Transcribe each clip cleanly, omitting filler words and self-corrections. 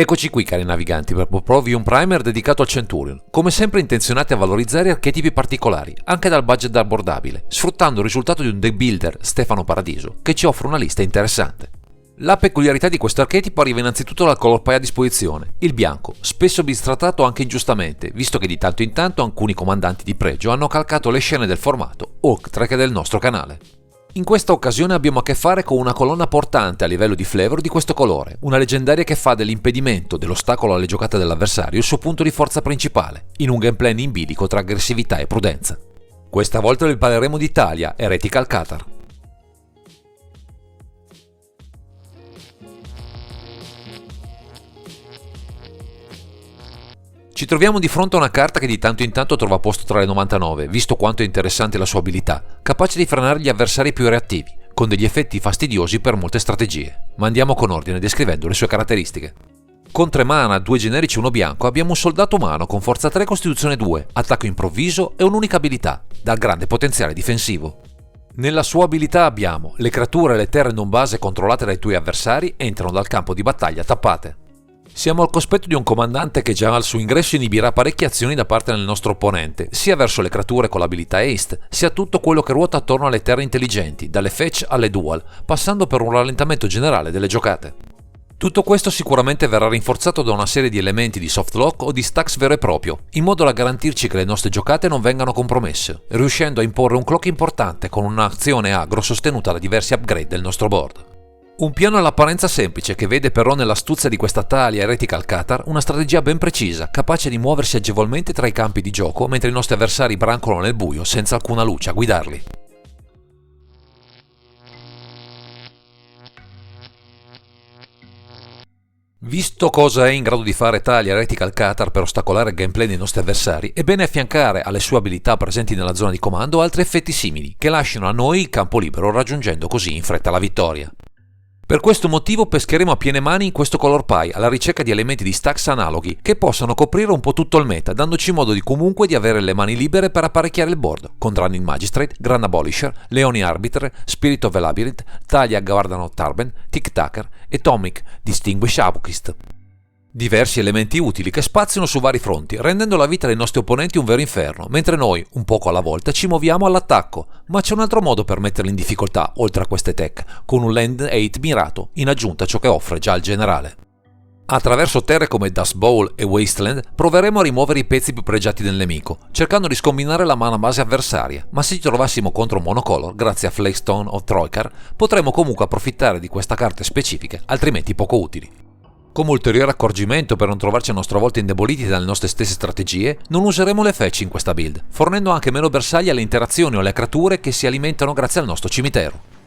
Eccoci qui cari naviganti per proporvi un primer dedicato al Centurion, come sempre intenzionati a valorizzare archetipi particolari, anche dal budget abbordabile, sfruttando il risultato di un deck builder, Stefano Paradiso, che ci offre una lista interessante. La peculiarità di questo archetipo arriva innanzitutto dal color pie a disposizione, il bianco, spesso bistrattato anche ingiustamente, visto che di tanto in tanto alcuni comandanti di pregio hanno calcato le scene del formato, oltre che del nostro canale. In questa occasione abbiamo a che fare con una colonna portante a livello di flavor di questo colore, una leggendaria che fa dell'impedimento, dell'ostacolo alle giocate dell'avversario il suo punto di forza principale, in un gameplay in bilico tra aggressività e prudenza. Questa volta vi parleremo di Thalia, Heretical Cathar. Ci troviamo di fronte a una carta che di tanto in tanto trova posto tra le 99, visto quanto è interessante la sua abilità, capace di frenare gli avversari più reattivi, con degli effetti fastidiosi per molte strategie. Ma andiamo con ordine descrivendo le sue caratteristiche. Con 3 mana, 2 generici e 1 bianco abbiamo un soldato umano con forza 3 costituzione 2, attacco improvviso e un'unica abilità, dal grande potenziale difensivo. Nella sua abilità abbiamo le creature e le terre non base controllate dai tuoi avversari entrano dal campo di battaglia tappate. Siamo al cospetto di un comandante che già al suo ingresso inibirà parecchie azioni da parte del nostro opponente, sia verso le creature con l'abilità Haste, sia tutto quello che ruota attorno alle terre intelligenti, dalle fetch alle dual, passando per un rallentamento generale delle giocate. Tutto questo sicuramente verrà rinforzato da una serie di elementi di soft lock o di stacks vero e proprio, in modo da garantirci che le nostre giocate non vengano compromesse, riuscendo a imporre un clock importante con un'azione aggro sostenuta da diversi upgrade del nostro board. Un piano all'apparenza semplice che vede però nell'astuzia di questa Thalia Heretical Cathar una strategia ben precisa, capace di muoversi agevolmente tra i campi di gioco mentre i nostri avversari brancolano nel buio senza alcuna luce a guidarli. Visto cosa è in grado di fare Thalia Heretical Cathar per ostacolare il gameplay dei nostri avversari, è bene affiancare alle sue abilità presenti nella zona di comando altri effetti simili, che lasciano a noi il campo libero raggiungendo così in fretta la vittoria. Per questo motivo pescheremo a piene mani in questo color pie alla ricerca di elementi di stacks analoghi che possano coprire un po' tutto il meta, dandoci modo di comunque di avere le mani libere per apparecchiare il board, con Drunning Magistrate, Grand Abolisher, Leonie Arbiter, Spirit of the Labyrinth, Thalia Guardian of Tarben, Tic Tacker e Tomic Distinguished Avokist. Diversi elementi utili che spaziano su vari fronti, rendendo la vita dei nostri opponenti un vero inferno, mentre noi, un poco alla volta, ci muoviamo all'attacco. Ma c'è un altro modo per metterli in difficoltà, oltre a queste tech, con un land 8 mirato, in aggiunta a ciò che offre già il generale. Attraverso terre come Dust Bowl e Wasteland proveremo a rimuovere i pezzi più pregiati del nemico, cercando di scombinare la mana base avversaria, ma se ci trovassimo contro un monocolor, grazie a Flagstone o Troikar, potremo comunque approfittare di queste carte specifiche, altrimenti poco utili. Come ulteriore accorgimento per non trovarci a nostra volta indeboliti dalle nostre stesse strategie, non useremo le fetch in questa build, fornendo anche meno bersagli alle interazioni o alle creature che si alimentano grazie al nostro cimitero.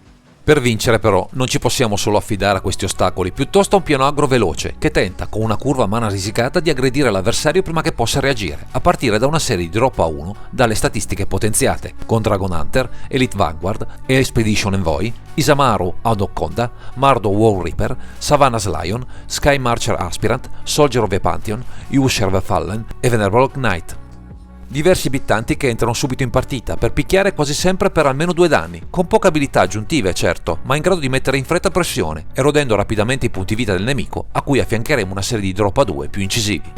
Per vincere però non ci possiamo solo affidare a questi ostacoli, piuttosto a un piano aggro veloce che tenta con una curva mana risicata di aggredire l'avversario prima che possa reagire, a partire da una serie di drop a 1 dalle statistiche potenziate, con Dragon Hunter, Elite Vanguard, Expedition Envoy, Isamaru Adokonda, Mardo War Reaper, Savannah's Lion, Sky Marcher Aspirant, Soldier of the Pantheon, Usher the Fallen e Venerable Knight. Diversi bittanti che entrano subito in partita per picchiare quasi sempre per almeno 2 danni, con poche abilità aggiuntive certo, ma in grado di mettere in fretta pressione, erodendo rapidamente i punti vita del nemico, a cui affiancheremo una serie di drop a 2 più incisivi.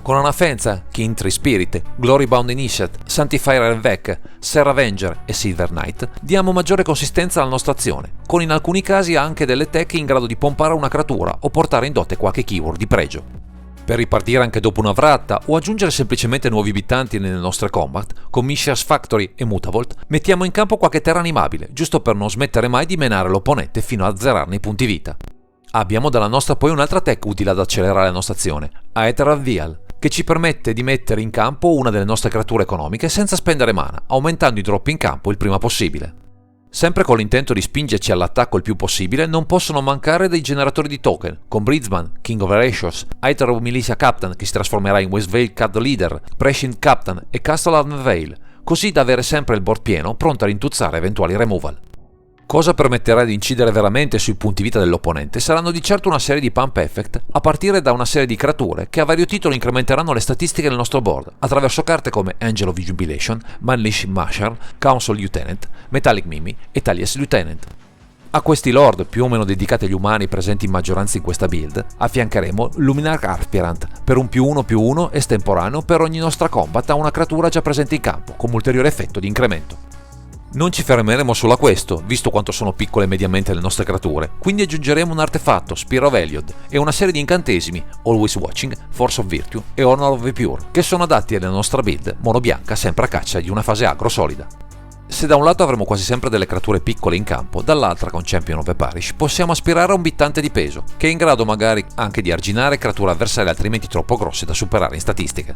Con Anafenza, King Tree Spirit, Glorybound Initiate, Sanctifier Elvec, Serra Avenger e Silver Knight, diamo maggiore consistenza alla nostra azione, con in alcuni casi anche delle tech in grado di pompare una creatura o portare in dote qualche keyword di pregio. Per ripartire anche dopo una vratta o aggiungere semplicemente nuovi abitanti nelle nostre combat, con Mishra's Factory e Mutavolt, mettiamo in campo qualche terra animabile, giusto per non smettere mai di menare l'opponente fino a azzerarne i punti vita. Abbiamo dalla nostra poi un'altra tech utile ad accelerare la nostra azione, Aether Vial, che ci permette di mettere in campo una delle nostre creature economiche senza spendere mana, aumentando i drop in campo il prima possibile. Sempre con l'intento di spingerci all'attacco il più possibile, non possono mancare dei generatori di token, con Bridgeman, King of Erasures, Aether of Militia Captain che si trasformerà in Westvale Card Leader, Prescient Captain e Castle Ardenvale, così da avere sempre il board pieno pronto a rintuzzare eventuali removal. Cosa permetterà di incidere veramente sui punti vita dell'opponente saranno di certo una serie di pump effect a partire da una serie di creature che a vario titolo incrementeranno le statistiche del nostro board attraverso carte come Angel of Jubilation, Manlish Mashar, Council Lieutenant, Metallic Mimi e Thalia's Lieutenant. A questi lord, più o meno dedicati agli umani presenti in maggioranza in questa build, affiancheremo Luminar Aspirant per un +1/+1 estemporaneo per ogni nostra combat a una creatura già presente in campo, come ulteriore effetto di incremento. Non ci fermeremo solo a questo, visto quanto sono piccole mediamente le nostre creature, quindi aggiungeremo un artefatto, Spear of Heliod, e una serie di incantesimi, Always Watching, Force of Virtue e Honor of the Pure, che sono adatti alla nostra build mono bianca sempre a caccia di una fase agro solida. Se da un lato avremo quasi sempre delle creature piccole in campo, dall'altra con Champion of the Parish possiamo aspirare a un bittante di peso, che è in grado magari anche di arginare creature avversarie altrimenti troppo grosse da superare in statistiche.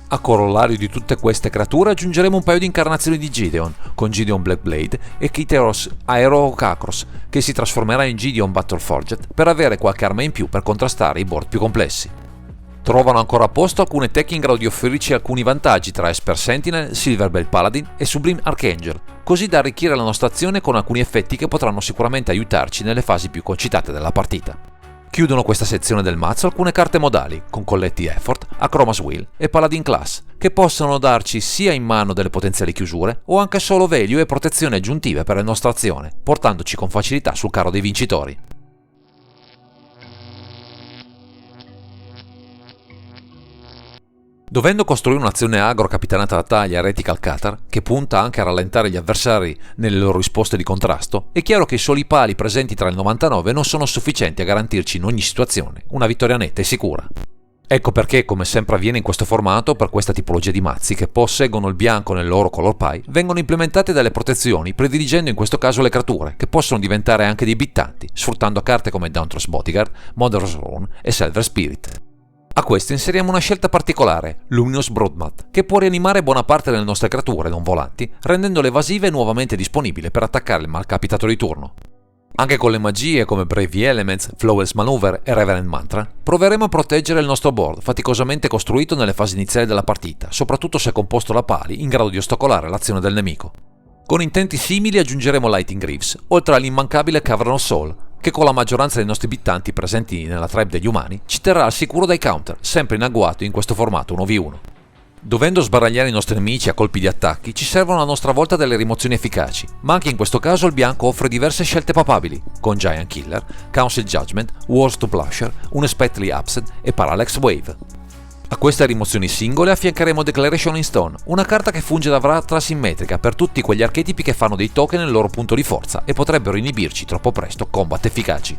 A corollario di tutte queste creature aggiungeremo un paio di incarnazioni di Gideon, con Gideon Blackblade e Kytheros Aerokakros, che si trasformerà in Gideon Battleforged per avere qualche arma in più per contrastare i board più complessi. Trovano ancora a posto alcune tech in grado di offrirci alcuni vantaggi tra Esper Sentinel, Silverbell Paladin e Sublime Archangel, così da arricchire la nostra azione con alcuni effetti che potranno sicuramente aiutarci nelle fasi più concitate della partita. Chiudono questa sezione del mazzo alcune carte modali, con Collective Effort, Akroma's Will e Paladin Class, che possono darci sia in mano delle potenziali chiusure o anche solo value e protezioni aggiuntive per la nostra azione, portandoci con facilità sul carro dei vincitori. Dovendo costruire un'azione agro capitanata da Thalia Heretical Cathar, che punta anche a rallentare gli avversari nelle loro risposte di contrasto, è chiaro che i soli pali presenti tra il 99 non sono sufficienti a garantirci in ogni situazione una vittoria netta e sicura. Ecco perché, come sempre avviene in questo formato, per questa tipologia di mazzi che posseggono il bianco nel loro color pie, vengono implementate delle protezioni, prediligendo in questo caso le creature, che possono diventare anche dei bittanti, sfruttando carte come Dauntless Bodyguard, Mother's Rune e Silver Spirit. A questo inseriamo una scelta particolare, Luminous Broodmat, che può rianimare buona parte delle nostre creature non volanti, rendendole evasive e nuovamente disponibili per attaccare il malcapitato di turno. Anche con le magie come Brave Elements, Flawless Maneuver e Reverend Mantra, proveremo a proteggere il nostro board, faticosamente costruito nelle fasi iniziali della partita, soprattutto se composto da pali in grado di ostacolare l'azione del nemico. Con intenti simili aggiungeremo Lightning Greaves, oltre all'immancabile Cavern of Soul, che con la maggioranza dei nostri bittanti presenti nella tribe degli umani ci terrà al sicuro dai counter, sempre in agguato in questo formato 1v1. Dovendo sbaragliare i nostri nemici a colpi di attacchi, ci servono a nostra volta delle rimozioni efficaci, ma anche in questo caso il bianco offre diverse scelte papabili, con Giant Killer, Council Judgment, Wars to Plusher, Unexpectedly Absent e Parallax Wave. A queste rimozioni singole affiancheremo Declaration in Stone, una carta che funge da vratra simmetrica per tutti quegli archetipi che fanno dei token nel loro punto di forza e potrebbero inibirci troppo presto combat efficaci.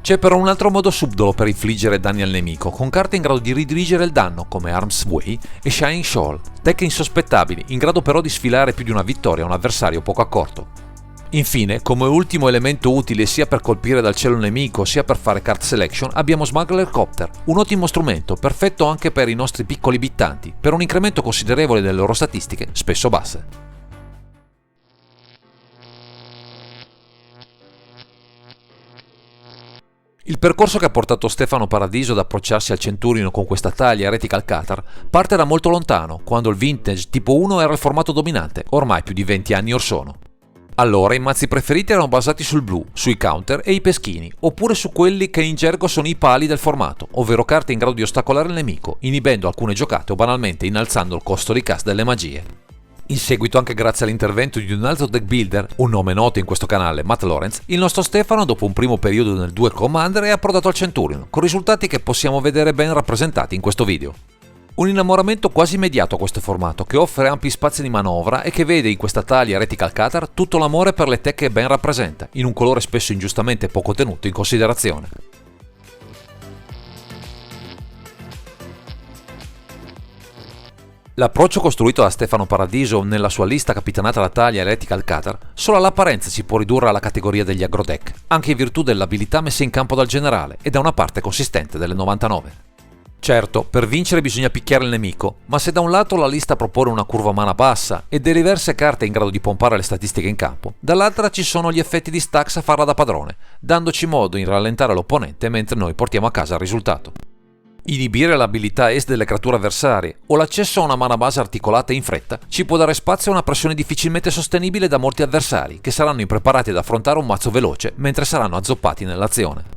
C'è però un altro modo subdolo per infliggere danni al nemico, con carte in grado di ridirigere il danno come Arm's Way e Shining Shoal, tech insospettabili, in grado però di sfilare più di una vittoria a un avversario poco accorto. Infine, come ultimo elemento utile sia per colpire dal cielo il nemico sia per fare card selection, abbiamo Smuggler Copter, un ottimo strumento, perfetto anche per i nostri piccoli bittanti, per un incremento considerevole delle loro statistiche, spesso basse. Il percorso che ha portato Stefano Paradiso ad approcciarsi al Centurion con questa taglia Heretical Cathar parte da molto lontano, quando il Vintage tipo 1 era il formato dominante, ormai più di 20 anni or sono. Allora i mazzi preferiti erano basati sul blu, sui counter e i peschini, oppure su quelli che in gergo sono i pali del formato, ovvero carte in grado di ostacolare il nemico, inibendo alcune giocate o banalmente innalzando il costo di cast delle magie. In seguito, anche grazie all'intervento di un altro deck builder, un nome noto in questo canale, Matt Lawrence, il nostro Stefano, dopo un primo periodo nel Duel Commander, è approdato al Centurion, con risultati che possiamo vedere ben rappresentati in questo video. Un innamoramento quasi immediato a questo formato, che offre ampi spazi di manovra e che vede in questa taglia Heretical Cathar tutto l'amore per le tech che ben rappresenta, in un colore spesso ingiustamente poco tenuto in considerazione. L'approccio costruito da Stefano Paradiso nella sua lista capitanata da taglia Heretical Cathar solo all'apparenza si può ridurre alla categoria degli agrodeck, anche in virtù dell'abilità messa in campo dal generale e da una parte consistente delle 99. Certo, per vincere bisogna picchiare il nemico, ma se da un lato la lista propone una curva mana bassa e delle diverse carte in grado di pompare le statistiche in campo, dall'altra ci sono gli effetti di Stax a farla da padrone, dandoci modo di rallentare l'opponente mentre noi portiamo a casa il risultato. Inibire l'abilità est delle creature avversarie o l'accesso a una mana base articolata in fretta ci può dare spazio a una pressione difficilmente sostenibile da molti avversari, che saranno impreparati ad affrontare un mazzo veloce mentre saranno azzoppati nell'azione.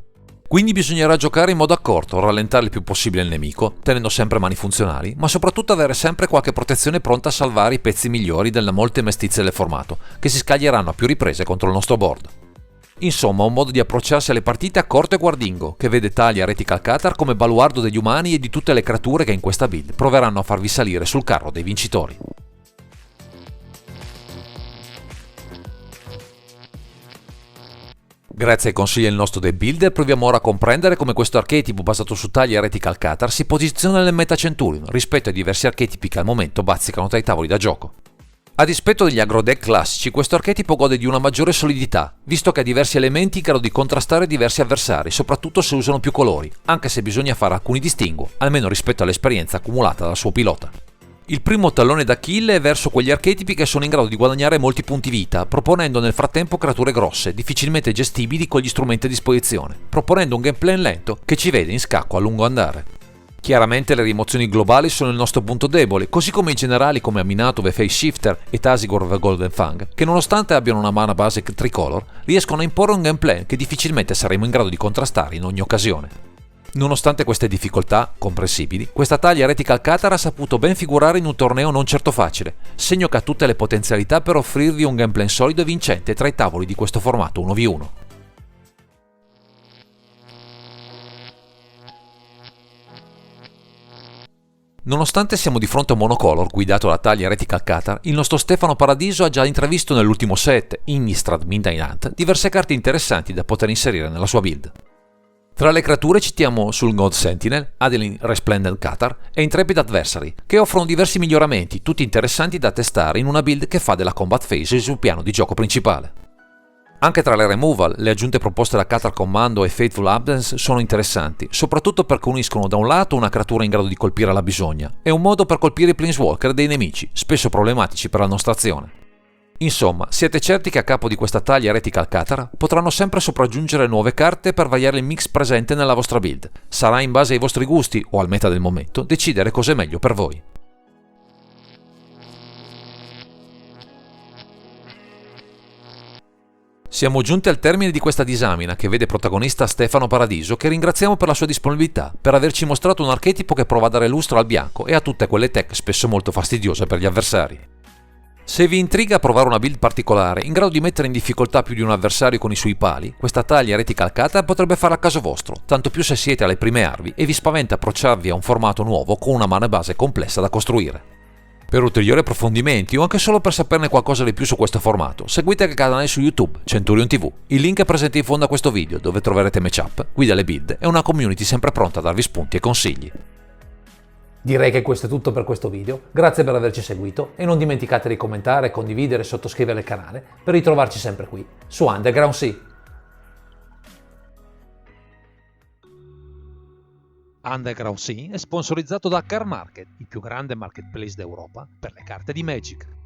Quindi bisognerà giocare in modo accorto, rallentare il più possibile il nemico, tenendo sempre mani funzionali, ma soprattutto avere sempre qualche protezione pronta a salvare i pezzi migliori delle molte mestizie del formato, che si scaglieranno a più riprese contro il nostro board. Insomma, un modo di approcciarsi alle partite accorto e guardingo, che vede Thalia Heretical Cathar come baluardo degli umani e di tutte le creature che in questa build proveranno a farvi salire sul carro dei vincitori. Grazie ai consigli del nostro deck builder proviamo ora a comprendere come questo archetipo basato su Thalia Heretical Cathar si posiziona nel meta Centurion rispetto ai diversi archetipi che al momento bazzicano tra i tavoli da gioco. A dispetto degli aggro deck classici, questo archetipo gode di una maggiore solidità, visto che ha diversi elementi in grado di contrastare diversi avversari, soprattutto se usano più colori, anche se bisogna fare alcuni distinguo, almeno rispetto all'esperienza accumulata dal suo pilota. Il primo tallone d'Achille è verso quegli archetipi che sono in grado di guadagnare molti punti vita, proponendo nel frattempo creature grosse, difficilmente gestibili con gli strumenti a disposizione, proponendo un gameplay lento che ci vede in scacco a lungo andare. Chiaramente le rimozioni globali sono il nostro punto debole, così come i generali come Aminato the Face Shifter e Tazigor the Golden Fang, che nonostante abbiano una mana base tricolor, riescono a imporre un gameplay che difficilmente saremo in grado di contrastare in ogni occasione. Nonostante queste difficoltà, comprensibili, questa Thalia Heretical Cathar ha saputo ben figurare in un torneo non certo facile, segno che ha tutte le potenzialità per offrirvi un gameplay solido e vincente tra i tavoli di questo formato 1v1. Nonostante siamo di fronte a un monocolor guidato da Thalia Heretical Cathar, il nostro Stefano Paradiso ha già intravisto nell'ultimo set, Innistrad Midnight Hunt, diverse carte interessanti da poter inserire nella sua build. Tra le creature citiamo Sul God Sentinel, Adeline Resplendent Cathar e Intrepid Adversary, che offrono diversi miglioramenti, tutti interessanti da testare in una build che fa della combat phase sul piano di gioco principale. Anche tra le removal, le aggiunte proposte da Cathar Commando e Fateful Absence sono interessanti, soprattutto perché uniscono da un lato una creatura in grado di colpire alla bisogna e un modo per colpire i Planeswalker dei nemici, spesso problematici per la nostra azione. Insomma, siete certi che a capo di questa Thalia Heretical Cathar potranno sempre sopraggiungere nuove carte per variare il mix presente nella vostra build. Sarà in base ai vostri gusti, o al meta del momento, decidere cosa è meglio per voi. Siamo giunti al termine di questa disamina che vede protagonista Stefano Paradiso, che ringraziamo per la sua disponibilità, per averci mostrato un archetipo che prova a dare lustro al bianco e a tutte quelle tech spesso molto fastidiose per gli avversari. Se vi intriga provare una build particolare in grado di mettere in difficoltà più di un avversario con i suoi pali, questa Thalia Heretical Cathar potrebbe fare a caso vostro, tanto più se siete alle prime armi e vi spaventa approcciarvi a un formato nuovo con una mana base complessa da costruire. Per ulteriori approfondimenti o anche solo per saperne qualcosa di più su questo formato, seguite il canale su YouTube, Centurion TV. Il link è presente in fondo a questo video, dove troverete matchup, guide alle build e una community sempre pronta a darvi spunti e consigli. Direi che questo è tutto per questo video, grazie per averci seguito e non dimenticate di commentare, condividere e sottoscrivere il canale per ritrovarci sempre qui, su Underground Sea. Underground Sea è sponsorizzato da Car Market, il più grande marketplace d'Europa per le carte di Magic.